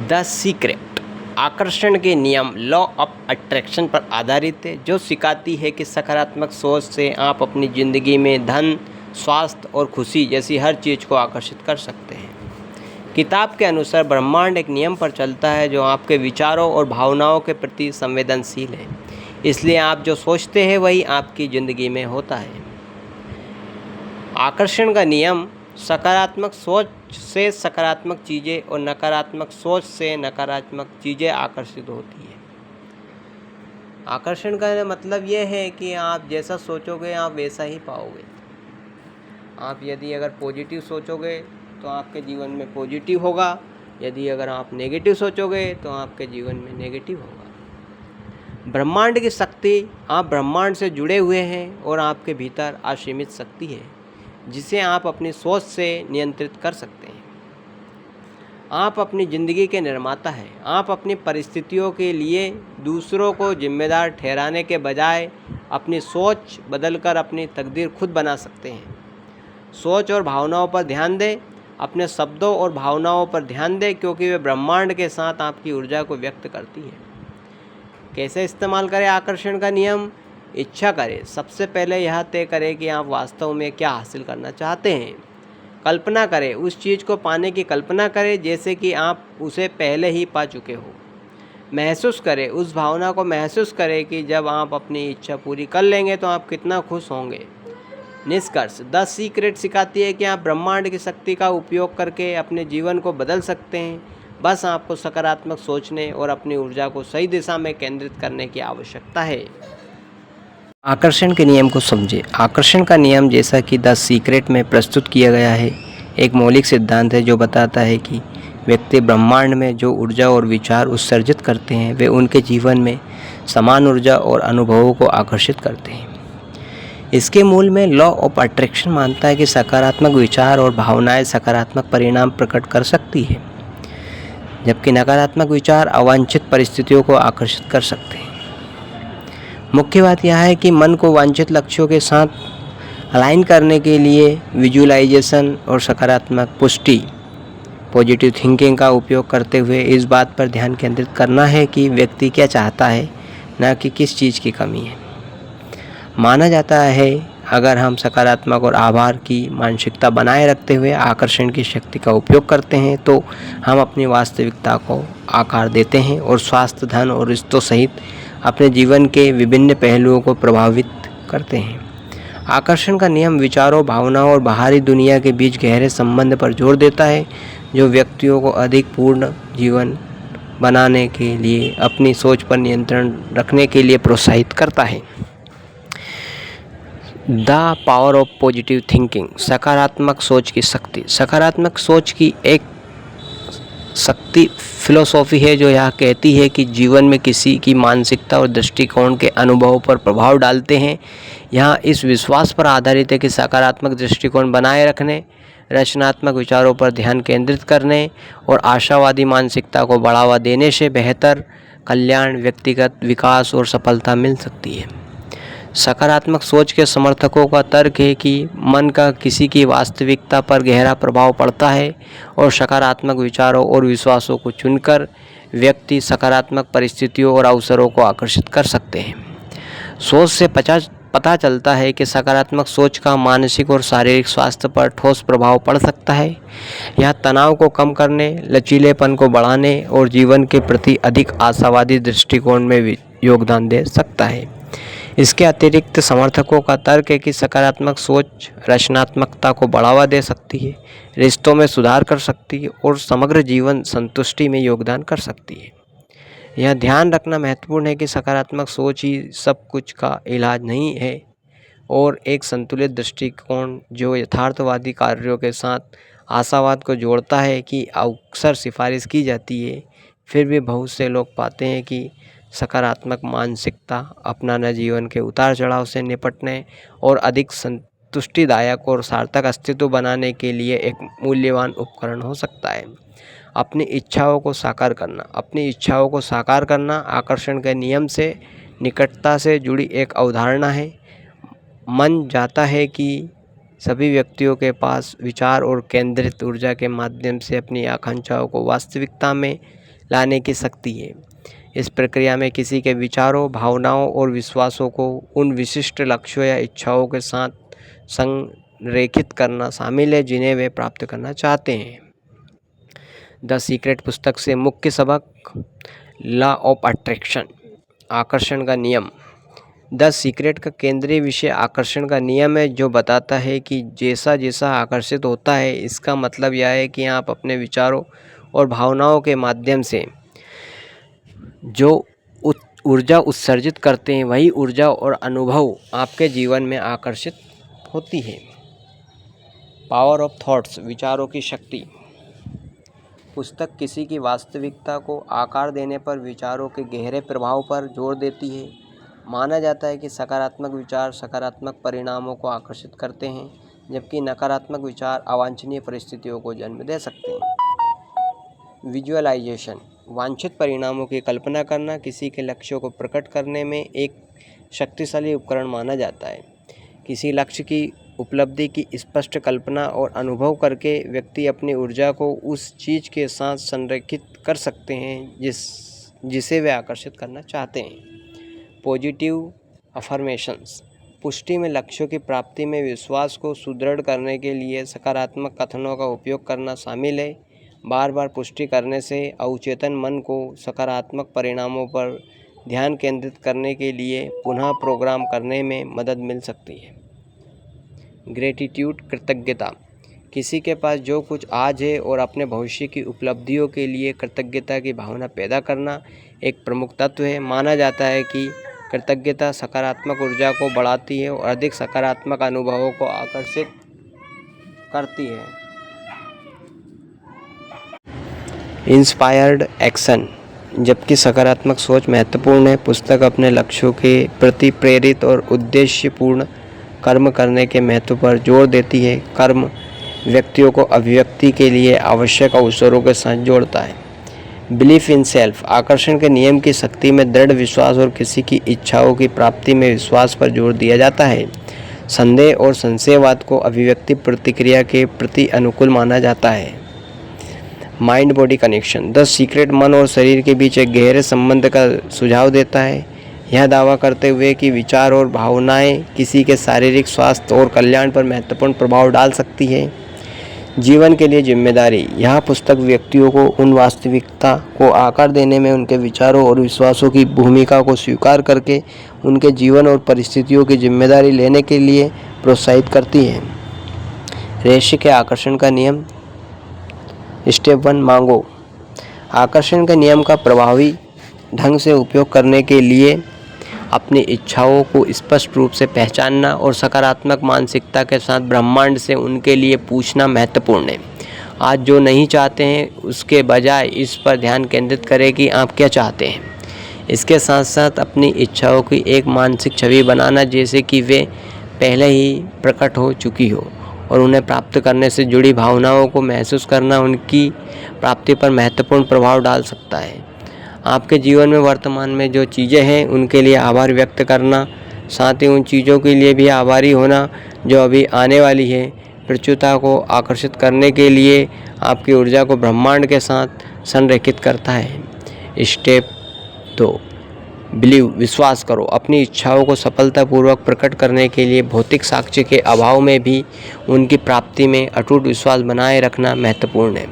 The secret आकर्षण के नियम लॉ ऑफ अट्रैक्शन पर आधारित है, जो सिखाती है कि सकारात्मक सोच से आप अपनी ज़िंदगी में धन, स्वास्थ्य और खुशी जैसी हर चीज़ को आकर्षित कर सकते हैं। किताब के अनुसार ब्रह्मांड एक नियम पर चलता है जो आपके विचारों और भावनाओं के प्रति संवेदनशील है, इसलिए आप जो सोचते हैं वही आपकी ज़िंदगी में होता है। आकर्षण का नियम सकारात्मक सोच से सकारात्मक चीज़ें और नकारात्मक सोच से नकारात्मक चीज़ें आकर्षित होती है। आकर्षण का मतलब यह है कि आप जैसा सोचोगे आप वैसा ही पाओगे। आप यदि अगर पॉजिटिव सोचोगे तो आपके जीवन में पॉजिटिव होगा, यदि अगर आप नेगेटिव सोचोगे तो आपके जीवन में नेगेटिव होगा। ब्रह्मांड की शक्ति, आप ब्रह्मांड से जुड़े हुए हैं और आपके भीतर असीमित शक्ति है जिसे आप अपनी सोच से नियंत्रित कर सकते हैं। आप अपनी ज़िंदगी के निर्माता हैं। आप अपनी परिस्थितियों के लिए दूसरों को जिम्मेदार ठहराने के बजाय अपनी सोच बदलकर अपनी तकदीर खुद बना सकते हैं। सोच और भावनाओं पर ध्यान दें। अपने शब्दों और भावनाओं पर ध्यान दें क्योंकि वे ब्रह्मांड के साथ आपकी ऊर्जा को व्यक्त करती है। कैसे इस्तेमाल करें आकर्षण का नियम? इच्छा करें। सबसे पहले यह तय करें कि आप वास्तव में क्या हासिल करना चाहते हैं। कल्पना करें, उस चीज़ को पाने की कल्पना करें जैसे कि आप उसे पहले ही पा चुके हो। महसूस करें, उस भावना को महसूस करें कि जब आप अपनी इच्छा पूरी कर लेंगे तो आप कितना खुश होंगे। निष्कर्ष, द सीक्रेट सिखाती है कि आप ब्रह्मांड की शक्ति का उपयोग करके अपने जीवन को बदल सकते हैं। बस आपको सकारात्मक सोचने और अपनी ऊर्जा को सही दिशा में केंद्रित करने की आवश्यकता है। आकर्षण के नियम को समझें। आकर्षण का नियम, जैसा कि द सीक्रेट में प्रस्तुत किया गया है, एक मौलिक सिद्धांत है जो बताता है कि व्यक्ति ब्रह्मांड में जो ऊर्जा और विचार उत्सर्जित करते हैं वे उनके जीवन में समान ऊर्जा और अनुभवों को आकर्षित करते हैं। इसके मूल में लॉ ऑफ अट्रैक्शन मानता है कि सकारात्मक विचार और भावनाएं सकारात्मक परिणाम प्रकट कर सकती है, जबकि नकारात्मक विचार अवांछित परिस्थितियों को आकर्षित कर सकते हैं। मुख्य बात यह है कि मन को वांछित लक्ष्यों के साथ अलाइन करने के लिए विजुअलाइजेशन और सकारात्मक पुष्टि पॉजिटिव थिंकिंग का उपयोग करते हुए इस बात पर ध्यान केंद्रित करना है कि व्यक्ति क्या चाहता है, न कि किस चीज़ की कमी है। माना जाता है अगर हम सकारात्मक और आभार की मानसिकता बनाए रखते हुए आकर्षण की शक्ति का उपयोग करते हैं तो हम अपनी वास्तविकता को आकार देते हैं और स्वास्थ्य, धन और रिश्तों सहित अपने जीवन के विभिन्न पहलुओं को प्रभावित करते हैं। आकर्षण का नियम विचारों, भावनाओं और बाहरी दुनिया के बीच गहरे संबंध पर जोर देता है, जो व्यक्तियों को अधिक पूर्ण जीवन बनाने के लिए अपनी सोच पर नियंत्रण रखने के लिए प्रोत्साहित करता है। The power of positive thinking, सकारात्मक सोच की शक्ति। सकारात्मक सोच की एक शक्ति फिलोसॉफी है जो यह कहती है कि जीवन में किसी की मानसिकता और दृष्टिकोण के अनुभवों पर प्रभाव डालते हैं। यहाँ इस विश्वास पर आधारित है कि सकारात्मक दृष्टिकोण बनाए रखने, रचनात्मक विचारों पर ध्यान केंद्रित करने और आशावादी मानसिकता को बढ़ावा देने से बेहतर कल्याण, व्यक्तिगत विकास और सफलता मिल सकती है। सकारात्मक सोच के समर्थकों का तर्क है कि मन का किसी की वास्तविकता पर गहरा प्रभाव पड़ता है और सकारात्मक विचारों और विश्वासों को चुनकर व्यक्ति सकारात्मक परिस्थितियों और अवसरों को आकर्षित कर सकते हैं। सोच से पता चलता है कि सकारात्मक सोच का मानसिक और शारीरिक स्वास्थ्य पर ठोस प्रभाव पड़ सकता है। यह तनाव को कम करने, लचीलेपन को बढ़ाने और जीवन के प्रति अधिक आशावादी दृष्टिकोण में योगदान दे सकता है। इसके अतिरिक्त समर्थकों का तर्क है कि सकारात्मक सोच रचनात्मकता को बढ़ावा दे सकती है, रिश्तों में सुधार कर सकती है और समग्र जीवन संतुष्टि में योगदान कर सकती है। यह ध्यान रखना महत्वपूर्ण है कि सकारात्मक सोच ही सब कुछ का इलाज नहीं है और एक संतुलित दृष्टिकोण जो यथार्थवादी कार्यों के साथ आशावाद को जोड़ता है कि अक्सर सिफारिश की जाती है। फिर भी बहुत से लोग पाते हैं कि सकारात्मक मानसिकता अपनाना जीवन के उतार चढ़ाव से निपटने और अधिक संतुष्टिदायक और सार्थक अस्तित्व बनाने के लिए एक मूल्यवान उपकरण हो सकता है। अपनी इच्छाओं को साकार करना। अपनी इच्छाओं को साकार करना आकर्षण के नियम से निकटता से जुड़ी एक अवधारणा है। मन चाहता है कि सभी व्यक्तियों के पास विचार और केंद्रित ऊर्जा के माध्यम से अपनी आकांक्षाओं को वास्तविकता में लाने की शक्ति है। इस प्रक्रिया में किसी के विचारों, भावनाओं और विश्वासों को उन विशिष्ट लक्ष्यों या इच्छाओं के साथ संरेखित करना शामिल है जिन्हें वे प्राप्त करना चाहते हैं। द सीक्रेट पुस्तक से मुख्य सबक: लॉ ऑफ अट्रैक्शन, आकर्षण का नियम। द सीक्रेट का केंद्रीय विषय आकर्षण का नियम है, जो बताता है कि जैसा जैसा आकर्षित होता है, इसका मतलब यह है कि आप अपने विचारों और भावनाओं के माध्यम से जो ऊर्जा उत्सर्जित करते हैं, वही ऊर्जा और अनुभव आपके जीवन में आकर्षित होती है। पावर ऑफ थॉट्स, विचारों की शक्ति। पुस्तक किसी की वास्तविकता को आकार देने पर विचारों के गहरे प्रभाव पर जोर देती है। माना जाता है कि सकारात्मक विचार सकारात्मक परिणामों को आकर्षित करते हैं, जबकि नकारात्मक विचार अवांछनीय परिस्थितियों को जन्म दे सकते हैं। विजुअलाइजेशन, वांछित परिणामों की कल्पना करना किसी के लक्ष्यों को प्रकट करने में एक शक्तिशाली उपकरण माना जाता है। किसी लक्ष्य की उपलब्धि की स्पष्ट कल्पना और अनुभव करके व्यक्ति अपनी ऊर्जा को उस चीज़ के साथ संरेखित कर सकते हैं जिसे वे आकर्षित करना चाहते हैं। पॉजिटिव अफर्मेशंस, पुष्टि में लक्ष्यों की प्राप्ति में विश्वास को सुदृढ़ करने के लिए सकारात्मक कथनों का उपयोग करना शामिल है। बार बार पुष्टि करने से अवचेतन मन को सकारात्मक परिणामों पर ध्यान केंद्रित करने के लिए पुनः प्रोग्राम करने में मदद मिल सकती है। ग्रेटिट्यूड, कृतज्ञता, किसी के पास जो कुछ आज है और अपने भविष्य की उपलब्धियों के लिए कृतज्ञता की भावना पैदा करना एक प्रमुख तत्व है। माना जाता है कि कृतज्ञता सकारात्मक ऊर्जा को बढ़ाती है और अधिक सकारात्मक अनुभवों को आकर्षित करती है। इंस्पायर्ड एक्शन, जबकि सकारात्मक सोच महत्वपूर्ण है, पुस्तक अपने लक्ष्यों के प्रति प्रेरित और उद्देश्यपूर्ण कर्म करने के महत्व पर जोर देती है। कर्म व्यक्तियों को अभिव्यक्ति के लिए आवश्यक अवसरों के साथ जोड़ता है। बिलीफ इन सेल्फ, आकर्षण के नियम की शक्ति में दृढ़ विश्वास और किसी की इच्छाओं की प्राप्ति में विश्वास पर जोर दिया जाता है। संदेह और संशयवाद को अभिव्यक्ति प्रतिक्रिया के प्रति अनुकूल माना जाता है। Mind body connection, the secret मन और शरीर के बीच एक गहरे संबंध का सुझाव देता है, यह दावा करते हुए कि विचार और भावनाएं किसी के शारीरिक स्वास्थ्य और कल्याण पर महत्वपूर्ण प्रभाव डाल सकती है। जीवन के लिए जिम्मेदारी, यह पुस्तक व्यक्तियों को उन वास्तविकता को आकार देने में उनके विचारों और विश्वासों की भूमिका को स्वीकार करके उनके जीवन और परिस्थितियों की जिम्मेदारी लेने के लिए प्रोत्साहित करती है। रहस्य के आकर्षण का नियम। स्टेप 1, मांगो। आकर्षण के नियम का प्रभावी ढंग से उपयोग करने के लिए अपनी इच्छाओं को स्पष्ट रूप से पहचानना और सकारात्मक मानसिकता के साथ ब्रह्मांड से उनके लिए पूछना महत्वपूर्ण है। आज जो नहीं चाहते हैं उसके बजाय इस पर ध्यान केंद्रित करें कि आप क्या चाहते हैं। इसके साथ साथ अपनी इच्छाओं की एक मानसिक छवि बनाना, जैसे कि वे पहले ही प्रकट हो चुकी हो, और उन्हें प्राप्त करने से जुड़ी भावनाओं को महसूस करना उनकी प्राप्ति पर महत्वपूर्ण प्रभाव डाल सकता है। आपके जीवन में वर्तमान में जो चीज़ें हैं उनके लिए आभार व्यक्त करना, साथ ही उन चीज़ों के लिए भी आभारी होना जो अभी आने वाली है, प्रचुरता को आकर्षित करने के लिए आपकी ऊर्जा को ब्रह्मांड के साथ संरेखित करता है। स्टेप 2, बिलीव, विश्वास करो। अपनी इच्छाओं को सफलतापूर्वक प्रकट करने के लिए भौतिक साक्ष्य के अभाव में भी उनकी प्राप्ति में अटूट विश्वास बनाए रखना महत्वपूर्ण है।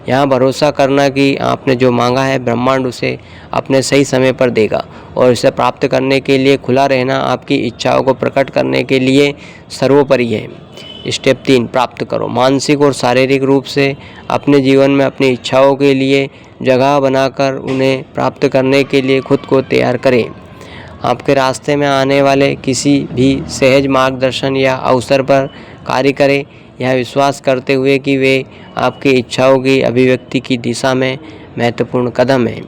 यहाँ भरोसा करना कि आपने जो मांगा है ब्रह्मांड उसे अपने सही समय पर देगा, और इसे प्राप्त करने के लिए खुला रहना आपकी इच्छाओं को प्रकट करने के लिए सर्वोपरि है। स्टेप 3, प्राप्त करो। मानसिक और शारीरिक रूप से अपने जीवन में अपनी इच्छाओं के लिए जगह बनाकर उन्हें प्राप्त करने के लिए खुद को तैयार करें। आपके रास्ते में आने वाले किसी भी सहज मार्गदर्शन या अवसर पर कार्य करें, यह विश्वास करते हुए कि वे आपकी इच्छाओं की अभिव्यक्ति की दिशा में महत्वपूर्ण कदम है।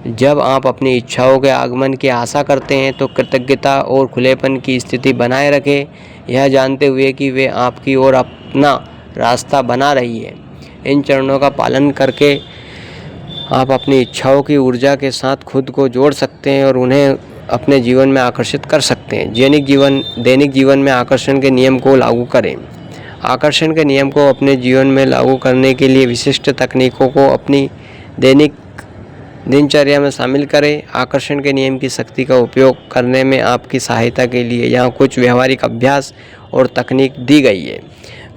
जब आप अपनी इच्छाओं के आगमन की आशा करते हैं तो कृतज्ञता और खुलेपन की स्थिति बनाए रखें, यह जानते हुए कि वे आपकी ओर अपना रास्ता बना रही है। इन चरणों का पालन करके आप अपनी इच्छाओं की ऊर्जा के साथ खुद को जोड़ सकते हैं और उन्हें अपने जीवन में आकर्षित कर सकते हैं। दैनिक जीवन में आकर्षण के नियम को लागू करें। आकर्षण के नियम को अपने जीवन में लागू करने के लिए विशिष्ट तकनीकों को अपनी दैनिक दिनचर्या में शामिल करें। आकर्षण के नियम की शक्ति का उपयोग करने में आपकी सहायता के लिए यहाँ कुछ व्यवहारिक अभ्यास और तकनीक दी गई है।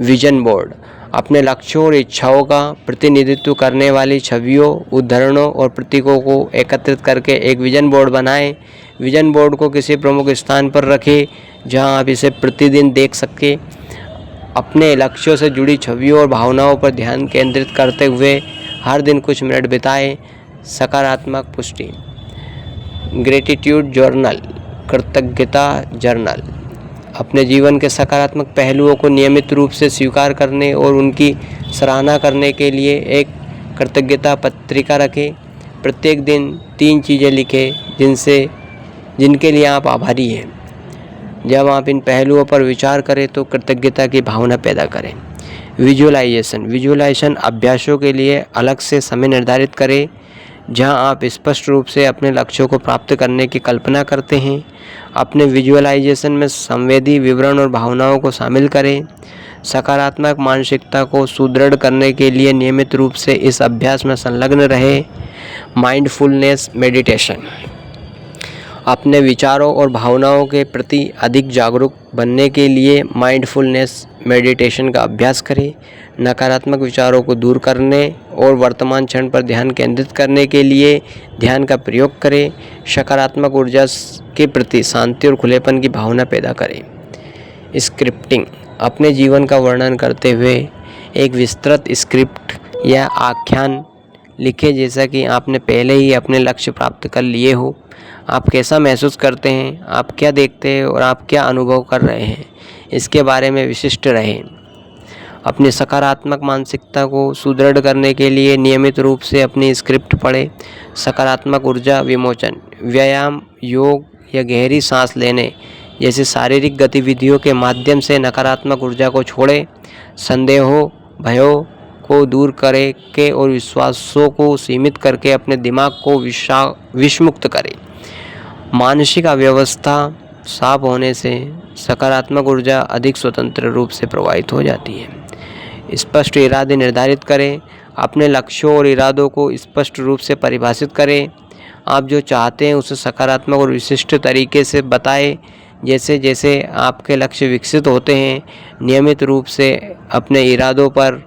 विजन बोर्ड, अपने लक्ष्यों और इच्छाओं का प्रतिनिधित्व करने वाली छवियों, उदाहरणों और प्रतीकों को एकत्रित करके एक विजन बोर्ड बनाएं। विजन बोर्ड को किसी प्रमुख स्थान पर रखें जहां आप इसे प्रतिदिन देख सकें। अपने लक्ष्यों से जुड़ी छवियों और भावनाओं पर ध्यान केंद्रित करते हुए हर दिन कुछ मिनट बिताएं। सकारात्मक पुष्टि, ग्रेटिट्यूड जर्नल, कृतज्ञता जर्नल, अपने जीवन के सकारात्मक पहलुओं को नियमित रूप से स्वीकार करने और उनकी सराहना करने के लिए एक कृतज्ञता पत्रिका रखें। प्रत्येक दिन 3 चीज़ें लिखें जिनके लिए आप आभारी हैं। जब आप इन पहलुओं पर विचार करें तो कृतज्ञता की भावना पैदा करें। विजुअलाइजेशन अभ्यासों के लिए अलग से समय निर्धारित करें जहां आप स्पष्ट रूप से अपने लक्ष्यों को प्राप्त करने की कल्पना करते हैं। अपने विजुअलाइजेशन में संवेदी विवरण और भावनाओं को शामिल करें। सकारात्मक मानसिकता को सुदृढ़ करने के लिए नियमित रूप से इस अभ्यास में संलग्न रहे। माइंडफुलनेस मेडिटेशन, अपने विचारों और भावनाओं के प्रति अधिक जागरूक बनने के लिए माइंडफुलनेस मेडिटेशन का अभ्यास करें। नकारात्मक विचारों को दूर करने और वर्तमान क्षण पर ध्यान केंद्रित करने के लिए ध्यान का प्रयोग करें। सकारात्मक ऊर्जा के प्रति शांति और खुलेपन की भावना पैदा करें। स्क्रिप्टिंग, अपने जीवन का वर्णन करते हुए एक विस्तृत स्क्रिप्ट या आख्यान लिखें जैसा कि आपने पहले ही अपने लक्ष्य प्राप्त कर लिए हो। आप कैसा महसूस करते हैं, आप क्या देखते हैं और आप क्या अनुभव कर रहे हैं, इसके बारे में विशिष्ट रहें। अपनी सकारात्मक मानसिकता को सुदृढ़ करने के लिए नियमित रूप से अपनी स्क्रिप्ट पढ़ें। सकारात्मक ऊर्जा विमोचन, व्यायाम, योग या गहरी सांस लेने जैसी शारीरिक गतिविधियों के माध्यम से नकारात्मक ऊर्जा को छोड़ें। संदेहों, भयों को दूर करके और विश्वासों को सीमित करके अपने दिमाग को विषमुक्त करें। मानसिक अव्यवस्था साफ होने से सकारात्मक ऊर्जा अधिक स्वतंत्र रूप से प्रवाहित हो जाती है। स्पष्ट इरादे निर्धारित करें, अपने लक्ष्यों और इरादों को स्पष्ट रूप से परिभाषित करें। आप जो चाहते हैं उसे सकारात्मक और विशिष्ट तरीके से बताएं। जैसे जैसे आपके लक्ष्य विकसित होते हैं, नियमित रूप से अपने इरादों पर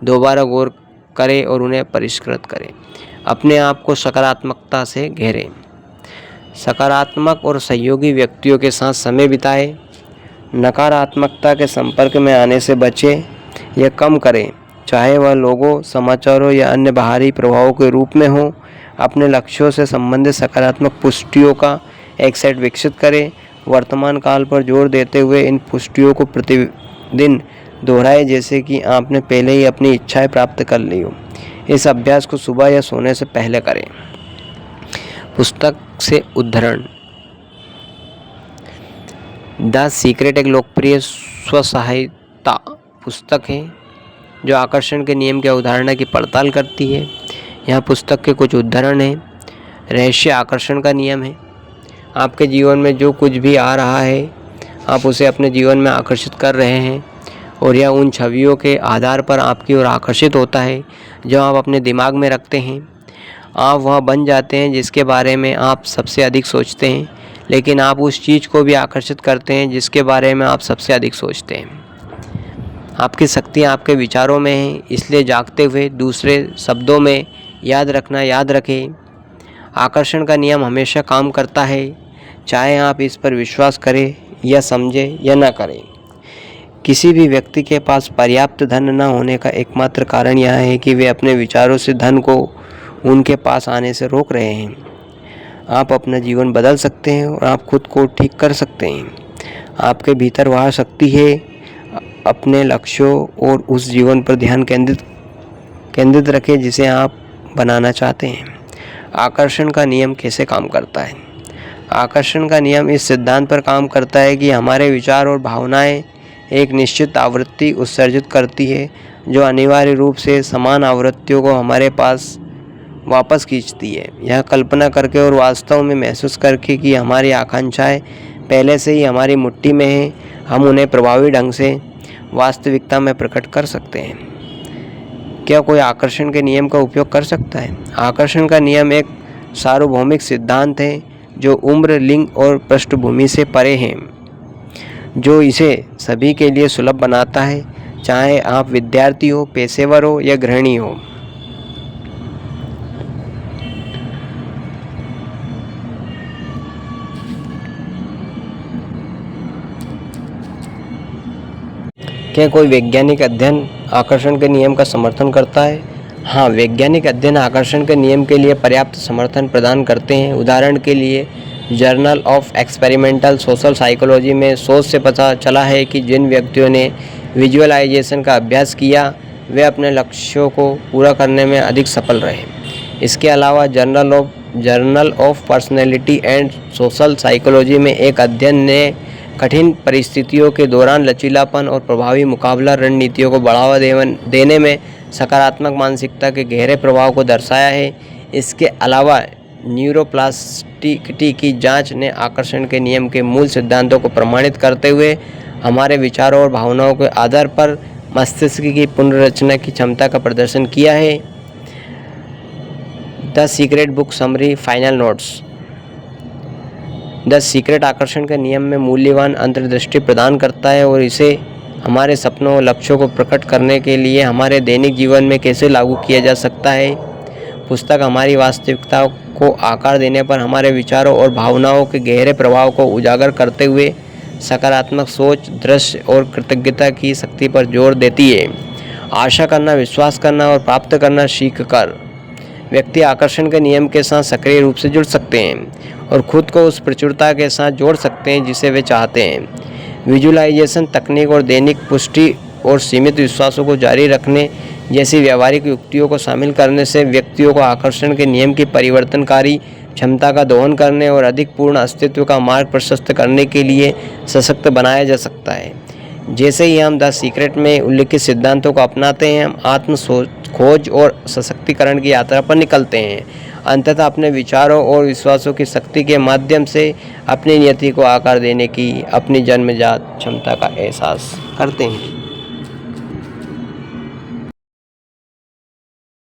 दोबारा गौर करें और उन्हें परिष्कृत करें। अपने आप को सकारात्मकता से घेरें। सकारात्मक और सहयोगी व्यक्तियों के साथ समय बिताएं। नकारात्मकता के संपर्क में आने से बचें या कम करें, चाहे वह लोगों, समाचारों या अन्य बाहरी प्रभावों के रूप में हो। अपने लक्ष्यों से संबंधित सकारात्मक पुष्टियों का एक सेट विकसित करें। वर्तमान काल पर जोर देते हुए इन पुष्टियों को प्रतिदिन दोहराएं जैसे कि आपने पहले ही अपनी इच्छाएं प्राप्त कर ली हो। इस अभ्यास को सुबह या सोने से पहले करें। पुस्तक से उद्धरण, द सीक्रेट एक लोकप्रिय स्वसहायता पुस्तक है जो आकर्षण के नियम के अवधारणा की पड़ताल करती है। यहाँ पुस्तक के कुछ उदाहरण हैं। रहस्य आकर्षण का नियम है, आपके जीवन में जो कुछ भी आ रहा है आप उसे अपने जीवन में आकर्षित कर रहे हैं और यह उन छवियों के आधार पर आपकी ओर आकर्षित होता है जो आप अपने दिमाग में रखते हैं। आप वह बन जाते हैं जिसके बारे में आप सबसे अधिक सोचते हैं, लेकिन आप उस चीज़ को भी आकर्षित करते हैं जिसके बारे में आप सबसे अधिक सोचते हैं। आपकी शक्ति आपके विचारों में है, इसलिए जागते हुए दूसरे शब्दों में याद रखें, आकर्षण का नियम हमेशा काम करता है, चाहे आप इस पर विश्वास करें या समझें या न करें। किसी भी व्यक्ति के पास पर्याप्त धन न होने का एकमात्र कारण यह है कि वे अपने विचारों से धन को उनके पास आने से रोक रहे हैं। आप अपना जीवन बदल सकते हैं और आप खुद को ठीक कर सकते हैं। आपके भीतर वह शक्ति है। अपने लक्ष्यों और उस जीवन पर ध्यान केंद्रित रखें जिसे आप बनाना चाहते हैं। आकर्षण का नियम कैसे काम करता है? आकर्षण का नियम इस सिद्धांत पर काम करता है कि हमारे विचार और भावनाएं एक निश्चित आवृत्ति उत्सर्जित करती है जो अनिवार्य रूप से समान आवृत्तियों को हमारे पास वापस खींचती है। यह कल्पना करके और वास्तव में महसूस करके कि हमारी आकांक्षाएं पहले से ही हमारी मुट्ठी में हैं, हम उन्हें प्रभावी ढंग से वास्तविकता में प्रकट कर सकते हैं। क्या कोई आकर्षण के नियम का उपयोग कर सकता है? आकर्षण का नियम एक सार्वभौमिक सिद्धांत है जो उम्र, लिंग और पृष्ठभूमि से परे है, जो इसे सभी के लिए सुलभ बनाता है, चाहे आप विद्यार्थी हो, पेशेवर हो या गृहिणी हो। क्या कोई वैज्ञानिक अध्ययन आकर्षण के नियम का समर्थन करता है? हाँ, वैज्ञानिक अध्ययन आकर्षण के नियम के लिए पर्याप्त समर्थन प्रदान करते हैं। उदाहरण के लिए journal of experimental social psychology में शोध से पता चला है कि जिन व्यक्तियों ने विजुअलाइजेशन का अभ्यास किया वे अपने लक्ष्यों को पूरा करने में अधिक सफल रहे। इसके अलावा journal of personality and social psychology में एक अध्ययन ने कठिन परिस्थितियों के दौरान लचीलापन और प्रभावी मुकाबला रणनीतियों को बढ़ावा देने में सकारात्मक मानसिकता के गहरे प्रभाव को दर्शाया है। इसके अलावा न्यूरोप्लास्टिसिटी की जांच ने आकर्षण के नियम के मूल सिद्धांतों को प्रमाणित करते हुए हमारे विचारों और भावनाओं के आधार पर मस्तिष्क की पुनर्रचना की क्षमता का प्रदर्शन किया है। The secret book summary final notes. The secret आकर्षण के नियम में मूल्यवान अंतर्दृष्टि प्रदान करता है और इसे हमारे सपनों और लक्ष्यों को प्रकट करने के लिए हमारे दैनिक जीवन में कैसे लागू किया जा सकता है। पुस्तक हमारी वास्तविकता को आकार देने पर हमारे विचारों और भावनाओं के गहरे प्रभाव को उजागर करते हुए सकारात्मक सोच, दृश्य और कृतज्ञता की शक्ति पर जोर देती है। आशा करना, विश्वास करना और प्राप्त करना सीख कर व्यक्ति आकर्षण के नियम के साथ सक्रिय रूप से जुड़ सकते हैं और खुद को उस प्रचुरता के साथ जोड़ सकते हैं जिसे वे चाहते हैं। विजुअलाइजेशन तकनीक और दैनिक पुष्टि और सीमित विश्वासों को जारी रखने जैसी व्यावहारिक युक्तियों को शामिल करने से व्यक्तियों को आकर्षण के नियम की परिवर्तनकारी क्षमता का दोहन करने और अधिक पूर्ण अस्तित्व का मार्ग प्रशस्त करने के लिए सशक्त बनाया जा सकता है। जैसे ही हम द सीक्रेट में उल्लिखित सिद्धांतों को अपनाते हैं, हम आत्म खोज और सशक्तिकरण की यात्रा पर निकलते हैं। अंततः अपने विचारों और विश्वासों की शक्ति के माध्यम से अपनी नियति को आकार देने की अपनी जन्मजात क्षमता का एहसास करते हैं।